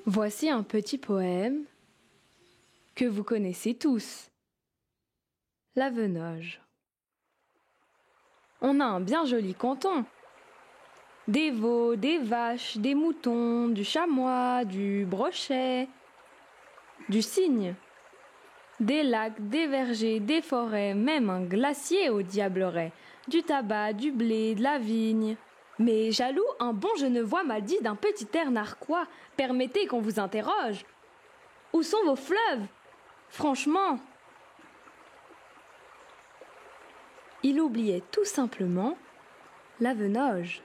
Voici un petit poème que vous connaissez tous. La Venoge. On a un bien joli canton. Des veaux, des vaches, des moutons, du chamois, du brochet, du cygne, des lacs, des vergers, des forêts, même un glacier au diableret, du tabac, du blé, de la vigne. Mais jaloux, un bon genevois m'a dit d'un petit air narquois, permettez qu'on vous interroge. Où sont vos fleuves? Franchement. Il oubliait tout simplement la Venoge.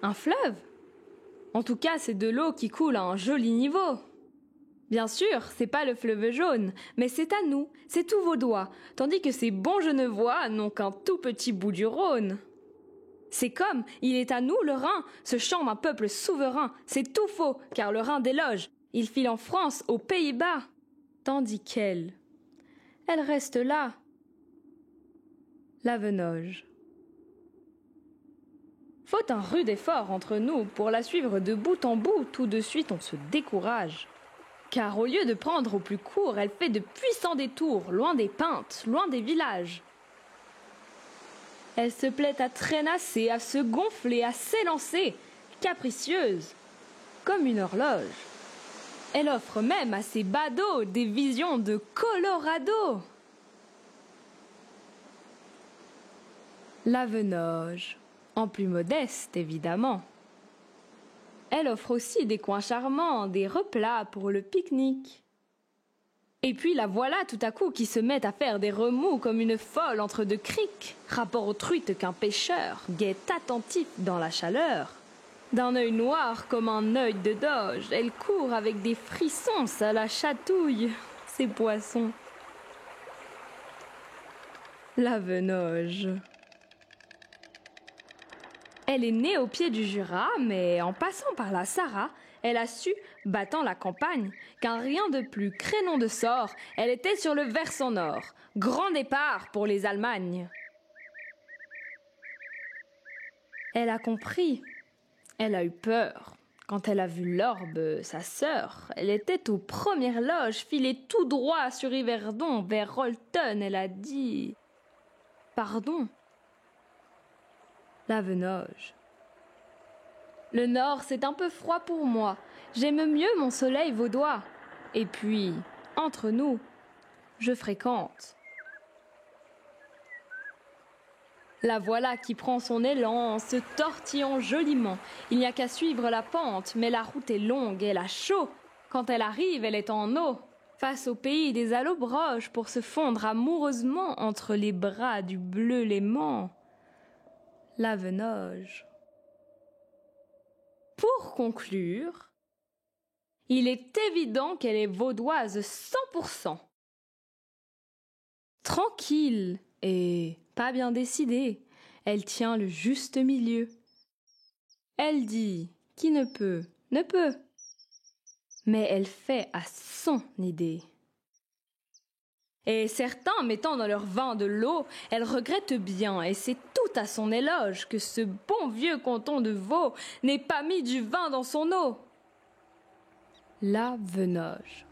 Un fleuve? En tout cas, c'est de l'eau qui coule à un joli niveau. Bien sûr, c'est pas le fleuve jaune, mais c'est à nous, c'est tous Vaudois, tandis que ces bons genevois n'ont qu'un tout petit bout du Rhône. C'est comme, il est à nous le Rhin, ce chant d'un peuple souverain, c'est tout faux, car le Rhin déloge, il file en France, aux Pays-Bas, tandis qu'elle reste là, la Venoge. Faut un rude effort entre nous pour la suivre de bout en bout, tout de suite on se décourage. Car au lieu de prendre au plus court, elle fait de puissants détours, loin des pintes, loin des villages. Elle se plaît à traînasser, à se gonfler, à s'élancer, capricieuse, comme une horloge. Elle offre même à ses badauds des visions de Colorado. La Venoge, en plus modeste évidemment. Elle offre aussi des coins charmants, des replats pour le pique-nique. Et puis la voilà tout à coup qui se met à faire des remous comme une folle entre deux criques, rapport aux truites qu'un pêcheur guette attentif dans la chaleur. D'un œil noir comme un œil de doge, elle court avec des frissons, ça la chatouille, ces poissons. La Venoge. Elle est née au pied du Jura, mais en passant par la Sarraz, elle a su, battant la campagne, qu'un rien de plus crénon de sort, elle était sur le versant nord. Grand départ pour les Allemagnes. Elle a compris. Elle a eu peur. Quand elle a vu l'orbe, sa sœur, elle était aux premières loges, filée tout droit sur Yverdon, vers Rolton. Elle a dit « Pardon ». La Venoge. Le nord, c'est un peu froid pour moi. J'aime mieux mon soleil vaudois. Et puis, entre nous, je fréquente. La voilà qui prend son élan en se tortillant joliment. Il n'y a qu'à suivre la pente, mais la route est longue, elle a chaud. Quand elle arrive, elle est en eau, face au pays des allobroges, pour se fondre amoureusement entre les bras du bleu léman. La Venoge. Pour conclure, il est évident qu'elle est vaudoise 100%. Tranquille et pas bien décidée, elle tient le juste milieu. Elle dit qui ne peut, ne peut. Mais elle fait à son idée. Et certains, mettant dans leur vin de l'eau, elle regrette bien, et c'est tout à son éloge, que ce bon vieux canton de Vaud n'ait pas mis du vin dans son eau. La Venoge.